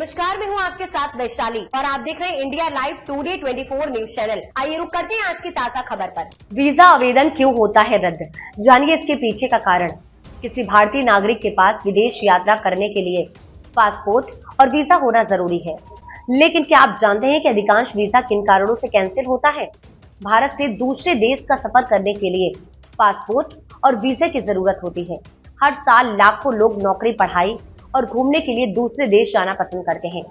नमस्कार, मैं हूं आपके साथ वैशाली और आप देख रहे हैं India live today 24 news channel. आइए रुक करते हैं आज की ताजा खबर पर। वीजा आवेदन क्यों होता है रद्द, जानिए इसके पीछे का कारण। किसी भारतीय नागरिक के पास विदेश यात्रा करने के लिए पासपोर्ट और वीजा होना जरूरी है, लेकिन क्या आप जानते हैं कि अधिकांश वीजा किन कारणों से कैंसिल होता है? भारत से दूसरे देश का सफर करने के लिए पासपोर्ट और वीजा की जरूरत होती है। हर साल लाखों लोग नौकरी, पढ़ाई और घूमने के लिए दूसरे देश जाना पसंद करते हैं,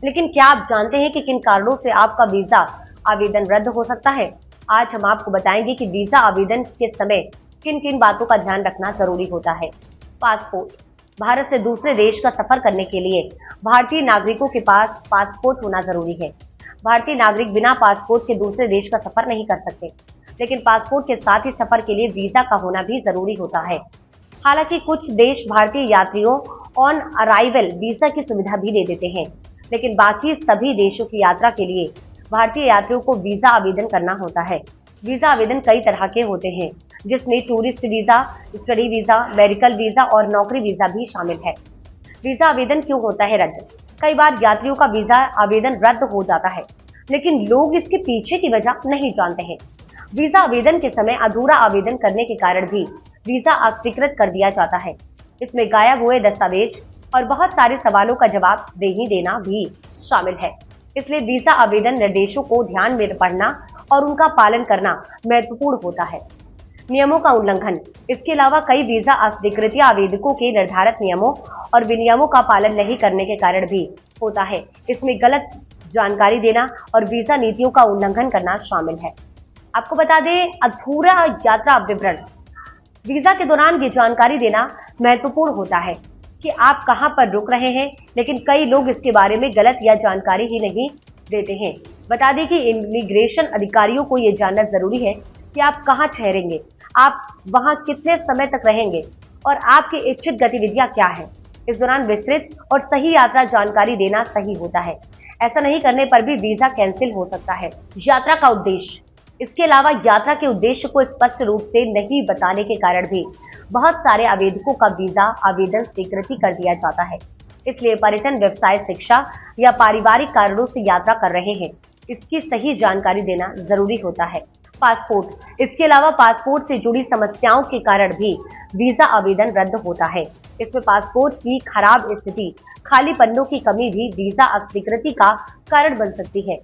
लेकिन क्या आप जानते हैं कि किन कारणों से आपका वीजा आवेदन रद्द हो सकता है? आज हम आपको बताएंगे कि वीजा आवेदन के समय किन किन बातों का ध्यान रखना जरूरी होता है। पासपोर्ट। भारत से दूसरे देश का सफर करने के लिए भारतीय नागरिकों के पास पासपोर्ट होना जरूरी है। भारतीय नागरिक बिना पासपोर्ट के दूसरे देश का सफर नहीं कर सकते, लेकिन पासपोर्ट के साथ ही सफर के लिए वीजा का होना भी जरूरी होता है। हालांकि कुछ देश भारतीय यात्रियों ऑन अराइवल वीजा की सुविधा भी दे देते हैं, लेकिन बाकी सभी देशों की यात्रा के लिए भारतीय यात्रियों को वीजा आवेदन करना होता है। वीजा आवेदन कई तरह के होते हैं, जिसमें tourist visa, study visa, medical visa और नौकरी वीजा भी शामिल है। वीजा आवेदन क्यों होता है रद्द? कई बार यात्रियों का वीजा आवेदन रद्द हो जाता है, लेकिन लोग इसके पीछे की वजह नहीं जानते हैं। वीजा आवेदन के समय अधूरा आवेदन करने के कारण भी वीजा अस्वीकृत कर दिया जाता है। इसमें गायब हुए दस्तावेज और बहुत सारे सवालों का जवाब नहीं देना भी शामिल है। इसलिए वीजा आवेदन निर्देशों को ध्यान में पढ़ना और उनका पालन करना महत्वपूर्ण होता है। नियमों का उल्लंघन। इसके अलावा कई वीजा अस्वीकृतियां आवेदकों के निर्धारित नियमों और विनियमों का पालन नहीं करने के कारण भी होता है। इसमें गलत जानकारी देना और वीजा नीतियों का उल्लंघन करना शामिल है। आपको बता दें, अधूरा यात्रा विवरण। वीजा के दौरान ये जानकारी देना महत्वपूर्ण होता है कि आप कहां पर रुक रहे हैं, लेकिन कई लोग इसके बारे में गलत या जानकारी ही नहीं देते हैं। बता दें कि इमिग्रेशन अधिकारियों को यह जानना जरूरी है कि आप कहां ठहरेंगे, आप वहां कितने समय तक रहेंगे और आपकी इच्छित गतिविधियां क्या है। इस दौरान विस्तृत और सही यात्रा जानकारी देना सही होता है। ऐसा नहीं करने पर भी वीजा कैंसिल हो सकता है। यात्रा का उद्देश्य। इसके अलावा यात्रा के उद्देश्य को स्पष्ट रूप से नहीं बताने के कारण भी बहुत सारे आवेदकों का वीजा आवेदन स्वीकृत कर दिया जाता है। इसलिए पर्यटन, व्यवसाय, शिक्षा या पारिवारिक कारणों से यात्रा कर रहे हैं, इसकी सही जानकारी देना जरूरी होता है। पासपोर्ट। इसके अलावा पासपोर्ट से जुड़ी समस्याओं के कारण भी वीजा आवेदन रद्द होता है। इसमें पासपोर्ट की खराब स्थिति, खाली पन्नों की कमी भी वीजा अस्वीकृति का कारण बन सकती है।